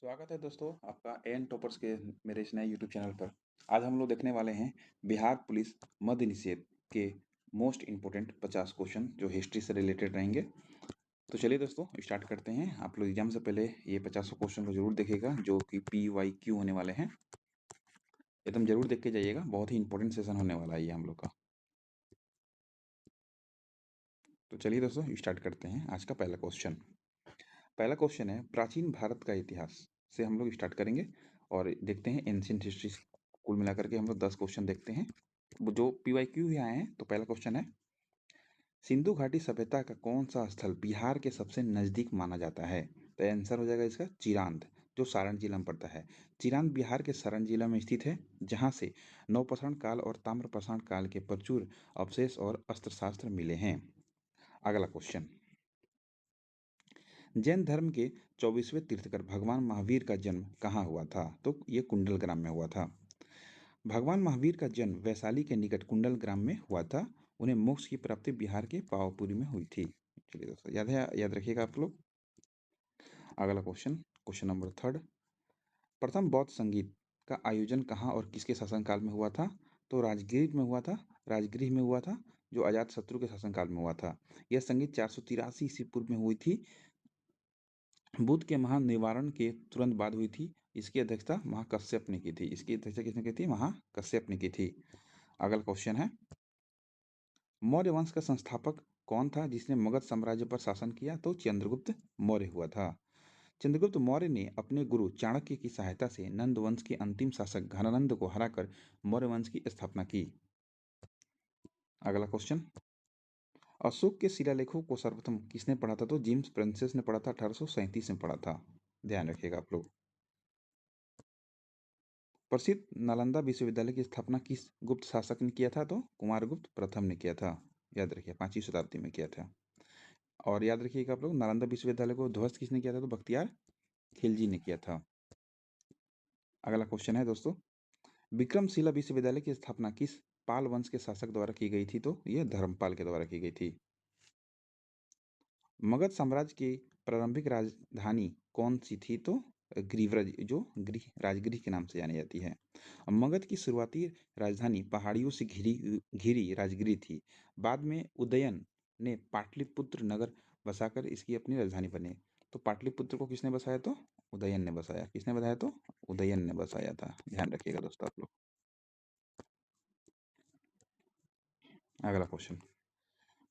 स्वागत है दोस्तों आपका एन टॉपर्स के मेरे इस नए यूट्यूब चैनल पर। आज हम लोग देखने वाले हैं बिहार पुलिस मद्य निषेध के मोस्ट इम्पोर्टेंट 50 क्वेश्चन जो हिस्ट्री से रिलेटेड रहेंगे। तो चलिए दोस्तों स्टार्ट करते हैं। आप लोग एग्जाम से पहले ये 50 क्वेश्चन को जरूर देखिएगा जो कि PYQ होने वाले हैं। एकदम जरूर देख के जाइएगा, बहुत ही इंपॉर्टेंट सेशन होने वाला है ये हम लोग का। तो चलिए दोस्तों स्टार्ट करते हैं आज का पहला क्वेश्चन। पहला क्वेश्चन है प्राचीन भारत का इतिहास से हम लोग स्टार्ट करेंगे और देखते हैं एंशियंट हिस्ट्री। कुल मिलाकर के हम लोग 10 क्वेश्चन देखते हैं जो PYQ ही आए हैं। तो पहला क्वेश्चन है सिंधु घाटी सभ्यता का कौन सा स्थल बिहार के सबसे नजदीक माना जाता है। तो आंसर हो जाएगा इसका चिरांद, जो सारण जिला में पड़ता है। चिरांद बिहार के सारण जिला में स्थित है, जहां से नवपाषाण काल और ताम्रपाषाण काल के प्रचुर अवशेष और अस्त्र शस्त्र मिले हैं। अगला क्वेश्चन, जैन धर्म के 24वें तीर्थकर भगवान महावीर का जन्म कहाँ हुआ था। तो ये कुंडल ग्राम में हुआ था। भगवान महावीर का जन्म वैशाली के निकट कुंडल ग्राम में हुआ था। उन्हें मोक्ष की प्राप्ति बिहार के पावापुरी में हुई थी। चलिए दोस्तों याद रखिएगा आप लोग। अगला क्वेश्चन, क्वेश्चन नंबर थर्ड, प्रथम बौद्ध संगीत का आयोजन कहाँ और किसके शासनकाल में हुआ था। तो राजगीर में हुआ था, राजगृह में हुआ था, जो अजात शत्रु के शासनकाल में हुआ था। यह संगीत 483 ईस्वी पूर्व में हुई थी, बुद्ध के महान निवारण के तुरंत बाद हुई थी। इसकी अध्यक्षता महाकश्यप ने की थी। इसकी अध्यक्षता किसने की थी? महाकश्यप ने की थी। अगला क्वेश्चन है मौर्य वंश का संस्थापक कौन था जिसने मगध साम्राज्य पर शासन किया। तो चंद्रगुप्त मौर्य हुआ था। चंद्रगुप्त मौर्य ने अपने गुरु चाणक्य की सहायता से नंद वंश के अंतिम शासक घनानंद को हराकर मौर्य वंश की स्थापना की। अगला क्वेश्चन, अशोक के शिलालेखों को सर्वप्रथम किसने पढ़ा था। तो जेम्स प्रिंसेस ने पढ़ा था, 1837 में पढ़ा था। ध्यान रखिएगा आप लोग। प्रसिद्ध नालंदा विश्वविद्यालय की स्थापना किस गुप्त शासक ने किया था। तो कुमारगुप्त प्रथम ने किया था। याद रखिए 5वीं शताब्दी में किया था। और याद रखिएगा आप लोग, नालंदा विश्वविद्यालय को ध्वस्त किसने किया था। तो बख्तियार खिलजी ने किया था। अगला क्वेश्चन है दोस्तों, विक्रमशिला विश्वविद्यालय की स्थापना किस पाल वंश के शासक द्वारा की गई थी। तो यह धर्मपाल के द्वारा की गई थी। मगध साम्राज्य की प्रारंभिक राजधानी कौन सी थी। तो ग्रीव्रज, जो राजगृह के नाम से जानी जाती है। मगध की शुरुआती राजधानी पहाड़ियों से घिरी घिरी राजगृह थी। बाद में उदयन ने पाटलिपुत्र नगर बसाकर इसकी अपनी राजधानी बने। तो पाटलिपुत्र को किसने बसाया। तो उदयन ने बसाया। किसने बताया। तो उदयन ने बसाया था। ध्यान रखिएगा दोस्तों आप लोग। अगला क्वेश्चन,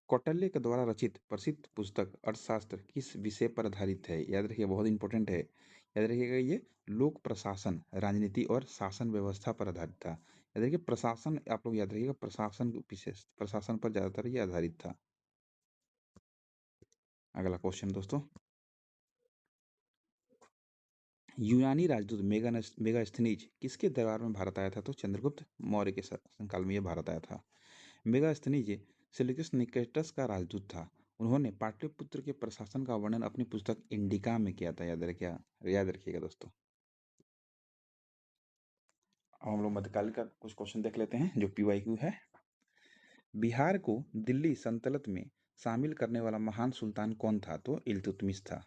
कौटिल्य के द्वारा रचित प्रसिद्ध पुस्तक अर्थशास्त्र किस विषय पर आधारित है। याद रखिए बहुत इंपॉर्टेंट है। याद रखिएगा ये लोक प्रशासन, राजनीति और शासन व्यवस्था पर आधारित था। याद रखिए प्रशासन, आप लोग याद रखिएगा प्रशासन विशेष प्रशासन पर ज्यादातर ये आधारित था। अगला क्वेश्चन दोस्तों, यूनानी राजदूत मेगास्थनीज किसके दरबार में भारत आया था। तो चंद्रगुप्त मौर्य के शासनकाल में यह भारत आया था। मेगास्थनीज सेल्यूकस निकेटस का राजदूत था। उन्होंने पाटलिपुत्र के प्रशासन का वर्णन अपनी पुस्तक इंडिका में किया था। याद रखिएगा दोस्तों। अब हम लोग मध्यकाल का कुछ क्वेश्चन देख लेते हैं जो PYQ है। बिहार को दिल्ली सल्तनत में शामिल करने वाला महान सुल्तान कौन था। तो इल्तुतमिश था।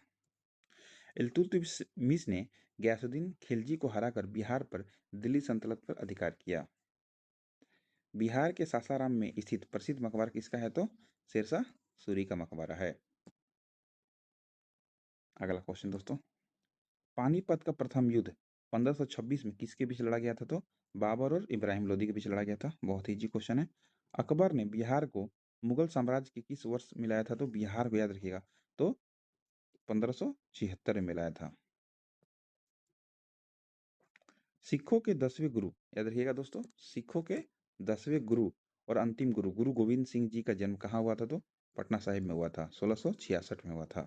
इल्तुतमिश ने गयासुद्दीन खिलजी को हराकर बिहार पर दिल्ली सल्तनत पर अधिकार किया। बिहार के सासाराम में स्थित प्रसिद्ध मकबरा किसका है। तो शेरशाह सूरी का मकबरा है। अगला क्वेश्चन दोस्तों, पानीपत का प्रथम युद्ध 1526 में किसके बीच लड़ा गया था। तो बाबर और इब्राहिम लोदी के बीच लड़ा गया था। बहुत ही इजी क्वेश्चन है। अकबर ने बिहार को मुगल साम्राज्य के किस वर्ष मिलाया था। तो बिहार को याद रखिएगा, तो 1576 में मिलाया था। सिखों के 10वें गुरु, याद रखिएगा दोस्तों, सिखों के 10वें गुरु और अंतिम गुरु गुरु गोविंद सिंह जी का जन्म कहाँ हुआ था। तो पटना साहिब में हुआ था, 1666 में हुआ था।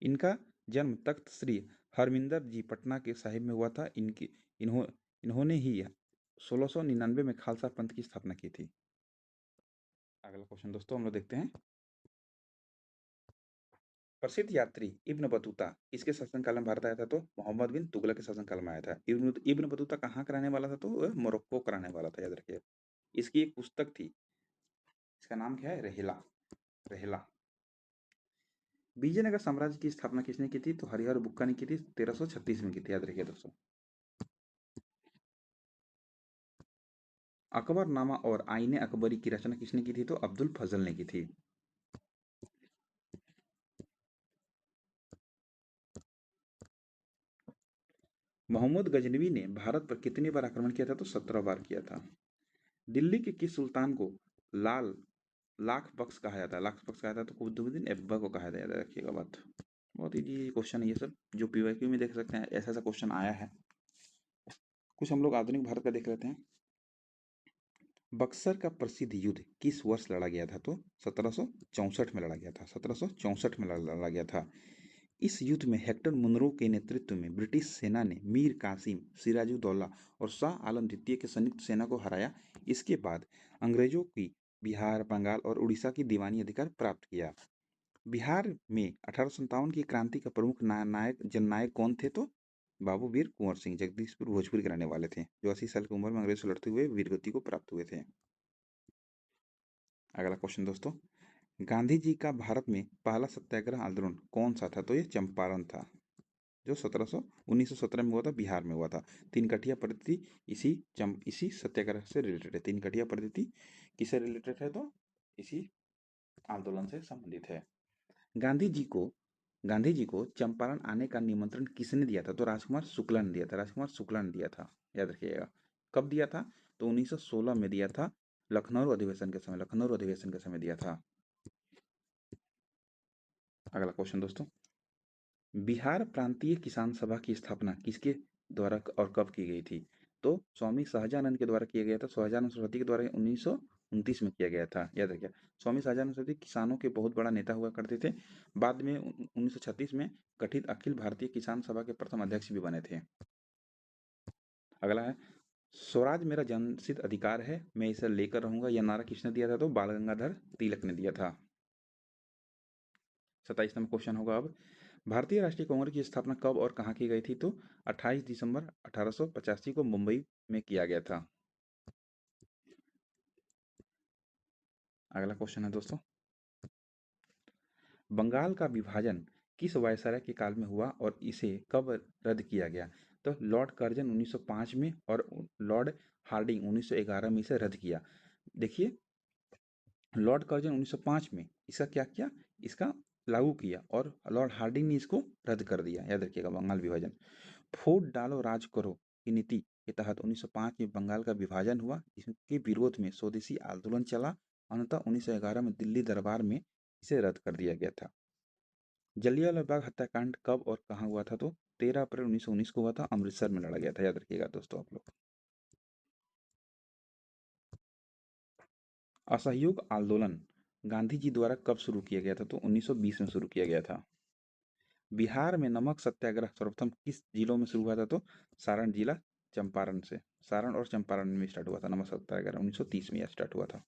इनका जन्म तख्त श्री हरमिंदर जी पटना के साहिब में हुआ था। इन्होंने ही 1699 में खालसा पंथ की स्थापना की थी। अगला क्वेश्चन दोस्तों हम लोग देखते हैं, प्रसिद्ध यात्री इब्न बतूता किसके शासनकाल में भारत आया था। तो मोहम्मद बिन तुगलक के शासनकाल में आया था। इब्न बतूता कहाँ का रहने वाला था। तो वह मोरक्को का रहने वाला था। याद रखिए इसकी एक पुस्तक थी, इसका नाम क्या है, रेहला। रेहला। विजयनगर साम्राज्य की स्थापना किसने की थी? तो हरिहर बुक्का ने की थी, 1336 में की थी, याद रखिए दोस्तों। अकबरनामा और आईने अकबरी की रचना किसने की थी? तो अब्दुल फजल ने की थी। मोहम्मद गजनवी ने भारत पर कितनी बार आक्रमण किया था? तो 17 बार किया था। दिल्ली के किस सुल्तान को लाल लाख बख्श कहा जाता है? लाख बख्श कहा जाता है तो कुतुबुद्दीन ऐबक को कहा जाता है, रखिएगा बात। बहुत ही क्वेश्चन है ये सब, जो पीवाईक्यू में देख सकते हैं, ऐसा ऐसा क्वेश्चन आया है। कुछ हम लोग आधुनिक भारत का देख लेते हैं। बक्सर का प्रसिद्ध युद्ध किस वर्ष लड़ा गया था? तो 1764 में लड़ा गया था, 1764 में लड़ा गया था। इस युद्ध में हेक्टर मुनरो के नेतृत्व में ब्रिटिश सेना ने मीर कासिम, सिराजुद्दौला और शाह आलम द्वितीय की संयुक्त सेना को हराया। इसके बाद अंग्रेजों की बिहार, बंगाल और उड़ीसा की दीवानी अधिकार प्राप्त किया। बिहार में 1857 की क्रांति का प्रमुख नायक जननायक कौन थे? तो बाबू वीर कुंवर सिंह, जगदीशपुर भोजपुर के रहने वाले थे, जो 80 साल की उम्र में अंग्रेज से लड़ते हुए वीरगति को प्राप्त हुए थे। अगला क्वेश्चन दोस्तों, गांधी जी का भारत में पहला सत्याग्रह आंदोलन कौन सा था? तो ये चंपारण था, जो 1917 में हुआ था, बिहार में हुआ था। तीन कठिया पद्धति इसी सत्याग्रह से रिलेटेड है। तीन कठिया पद्धति किससे रिलेटेड है? तो इसी आंदोलन से संबंधित है। गांधी जी को गांधी जी को चंपारण आने का निमंत्रण किसने दिया था? तो राजकुमार शुक्ला ने दिया था, राजकुमार शुक्ला ने दिया था, याद रखिएगा। कब दिया था? तो 1916 में दिया था, लखनऊ अधिवेशन के समय दिया था। अगला क्वेश्चन दोस्तों, बिहार प्रांतीय किसान सभा की स्थापना किसके द्वारा और कब की गई थी? तो स्वामी शाहजानंद के द्वारा किया गया था, शाहजानंद सरस्वती के द्वारा 1929 में किया गया था, याद रखिए। स्वामी शाहजानंद सरस्वती किसानों के बहुत बड़ा नेता हुआ करते थे। बाद में 1936 में गठित अखिल भारतीय किसान सभा के प्रथम अध्यक्ष भी बने थे। अगला है, स्वराज मेरा जन्मसिद्ध अधिकार है, मैं इसे लेकर रहूंगा, यह नारा किसने दिया था? तो बाल गंगाधर तिलक ने दिया था। 27 नंबर क्वेश्चन होगा अब, भारतीय राष्ट्रीय कांग्रेस की स्थापना कब और कहाँ की गई थी? तो 28 दिसंबर 1885 को मुंबई में किया गया था। अगला क्वेश्चन है दोस्तों, बंगाल का विभाजन किस वायसराय के काल में हुआ और इसे कब रद्द किया गया? तो लॉर्ड कर्जन 1905 में और लॉर्ड हार्डिंग 1911 में इसे रद्द किया। देखिए, लॉर्ड कर्जन 1905 में इसका क्या किया? इसका लागू किया, और लॉर्ड हार्डिंग ने इसको रद्द कर दिया, याद रखिएगा। बंगाल विभाजन, फूट डालो राज करो की नीति के तहत 1905 में बंगाल का विभाजन हुआ। इसके विरोध में स्वदेशी आंदोलन चला। अंततः 1911 में दिल्ली दरबार में इसे रद्द कर दिया गया था। जलियांवाला बाग हत्याकांड कब और कहाँ हुआ था? तो 13 अप्रैल 1919 को हुआ था, अमृतसर में लड़ा गया था, याद रखिएगा दोस्तों आप लोग। असहयोग आंदोलन गांधी जी द्वारा कब शुरू किया गया था? तो 1920 में शुरू किया गया था। बिहार में नमक सत्याग्रह सर्वप्रथम किस जिलों में शुरू हुआ था? तो सारण जिला, चंपारण से, सारण और चंपारण में स्टार्ट हुआ था नमक सत्याग्रह, 1930 में यह स्टार्ट हुआ था।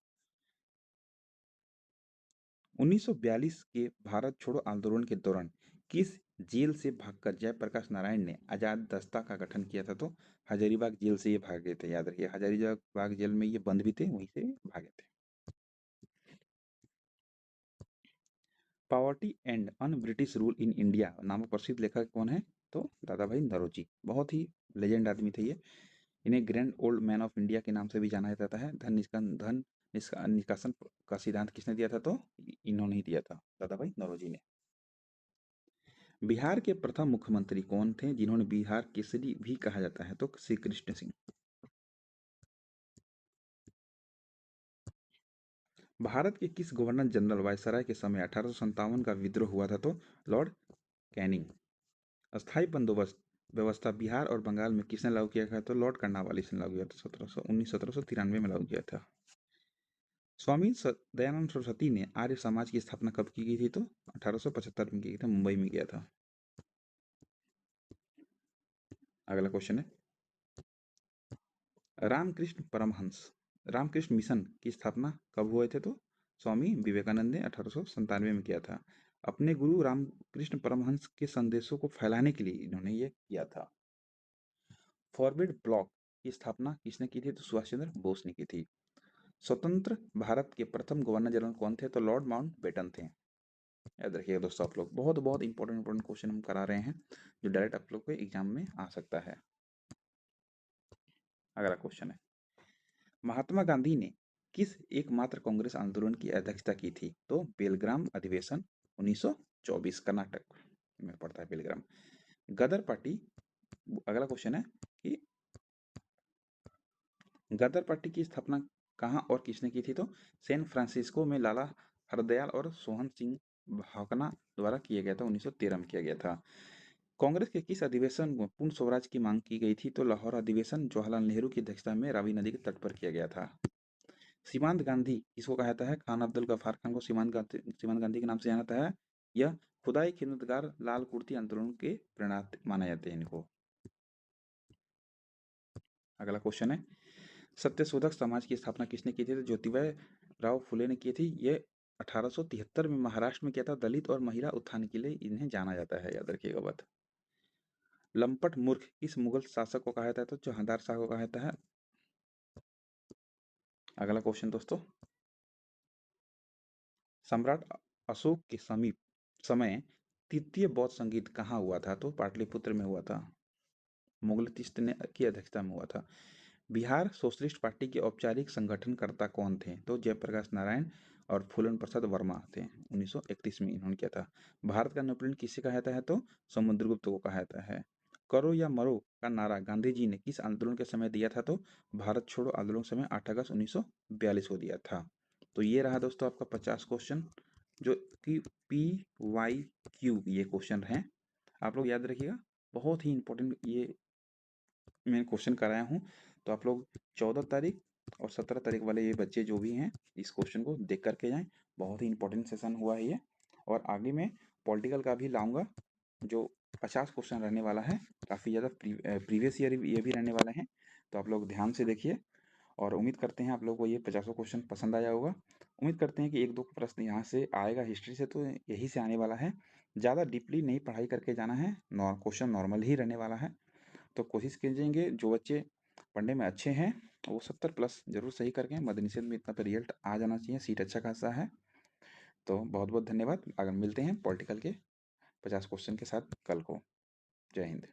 1942 के भारत छोड़ो आंदोलन के दौरान किस जेल से भागकर जयप्रकाश नारायण ने आजाद दस्ता का गठन किया था? तो हजारीबाग जेल से ये भागे थे, याद रखिए। हजारीबाग जेल में ये बंद भी थे, वहीं से भागे थे। Poverty and un British rule in India नामक प्रसिद्ध लेखक कौन है? तो दादा भाई नौरोजी, बहुत ही लेजेंड आदमी थे ये। इन्हें grand old man of India के नाम से भी जाना जाता है। निष्कासन का सिद्धांत किसने दिया था? तो इन्होंने ही दिया था, दादा भाई नौरोजी ने। बिहार के प्रथम मुख्यमंत्री कौन थे जिन्होंने बिहार केसरी भी कहा जाता है? तो श्री कृष्ण सिंह। भारत के किस गवर्नर जनरल वायसराय के समय 1857 का विद्रोह हुआ था? तो लॉर्ड कैनिंग। अस्थायी बंदोबस्त व्यवस्था बिहार और बंगाल में किसने लागू किया था? तो लॉर्ड कर्नवालिस ने लागू किया था, 1793 में लागू किया था। स्वामी दयानंद सरस्वती ने आर्य समाज की स्थापना कब की गई थी? तो 1875 में की गई थी, मुंबई में किया था। अगला क्वेश्चन है, रामकृष्ण परमहंस रामकृष्ण मिशन की स्थापना कब हुए थे? तो स्वामी विवेकानंद ने 1897 में किया था। अपने गुरु रामकृष्ण परमहंस के संदेशों को फैलाने के लिए इन्होंने ये किया था। फॉरवर्ड ब्लॉक की स्थापना किसने की थी? तो सुभाष चंद्र बोस ने की थी। स्वतंत्र भारत के प्रथम गवर्नर जनरल कौन थे? तो लॉर्ड माउंटबेटन थे। याद रखिएगा दोस्तों, आप लोग बहुत बहुत इंपॉर्टेंट क्वेश्चन हम करा रहे हैं जो डायरेक्ट आप लोग के एग्जाम में आ सकता है। अगला क्वेश्चन है, महात्मा गांधी ने किस एकमात्र कांग्रेस आंदोलन की अध्यक्षता की थी? तो बेलग्राम अधिवेशन 1924, कर्नाटक में पड़ता है बेलग्राम। गदर पार्टी, अगला क्वेश्चन है कि गदर पार्टी की स्थापना कहाँ और किसने की थी? तो सैन फ्रांसिस्को में लाला हरदयाल और सोहन सिंह भाकना द्वारा किया गया था, 1913 में किया गया था। कांग्रेस के किस अधिवेशन में पूर्ण स्वराज की मांग की गई थी? तो लाहौर अधिवेशन जवाहरलाल नेहरू की अध्यक्षता में रावी नदी के तट पर किया गया था। सीमांत गांधी किसको कहा जाता है? खान अब्दुल गफ्फार खान को सीमांत गांधी के नाम से जाना जाता है। यह खुदाई खिदमतगार लाल कुर्ती आंदोलन के प्रणेता माना जाते हैं इनको। अगला क्वेश्चन है, सत्यशोधक समाज की स्थापना किसने की थी? तो ज्योतिबा राव फुले ने की थी। ये 1873 में महाराष्ट्र में किया था। दलित और महिला उत्थान के लिए इन्हें जाना जाता है, याद रखिएगा बात। लंपट मूर्ख किस मुगल शासक को कहा जाता है? तो जहांदार शाह को कहा जाता है। अगला क्वेश्चन दोस्तों, सम्राट अशोक के समीप समय तृतीय बौद्ध संगीत कहाँ हुआ था? तो पाटलिपुत्र में हुआ था, मुगलतिस्त ने की अध्यक्षता में हुआ था। बिहार सोशलिस्ट पार्टी के औपचारिक संगठनकर्ता कौन थे? तो जयप्रकाश नारायण और फूलन प्रसाद वर्मा थे। 1931 में इन्होंने किया था। भारत का नेपोलियन किसे कहा जाता है? तो समुद्रगुप्त को कहा जाता है। करो या मरो का नारा गांधी जी ने किस आंदोलन के समय दिया था? तो भारत छोड़ो आंदोलन के समय 8 अगस्त 1942 को दिया था। तो ये रहा दोस्तों आपका 50 क्वेश्चन, जो कि PYQ ये क्वेश्चन हैं। आप लोग याद रखिएगा, बहुत ही इंपॉर्टेंट ये मैं क्वेश्चन कराया हूँ। तो आप लोग 14 तारीख और 17 तारीख वाले ये बच्चे जो भी हैं इस क्वेश्चन को देख करके जाएं। बहुत ही इंपॉर्टेंट सेशन हुआ है ये। और आगे मैं पॉलिटिकल का भी लाऊंगा, जो 50 क्वेश्चन रहने वाला है। काफ़ी ज़्यादा प्रीवियस ईयर ये भी रहने वाले हैं। तो आप लोग ध्यान से देखिए, और उम्मीद करते हैं आप लोगों को ये 50 क्वेश्चन पसंद आया होगा। उम्मीद करते हैं कि एक दो प्रश्न यहाँ से आएगा हिस्ट्री से, तो यही से आने वाला है। ज़्यादा डीपली नहीं पढ़ाई करके जाना है, क्वेश्चन नॉर्मल ही रहने वाला है। तो कोशिश कीजिएंगे जो बच्चे पढ़ने में अच्छे हैं वो 70 प्लस जरूर सही करके मद्य निषेध में इतना पे रिजल्ट आ जाना चाहिए, सीट अच्छा खासा है। तो बहुत बहुत धन्यवाद। अगर मिलते हैं पॉलिटिकल के 50 क्वेश्चन के साथ कल को। जय हिंद।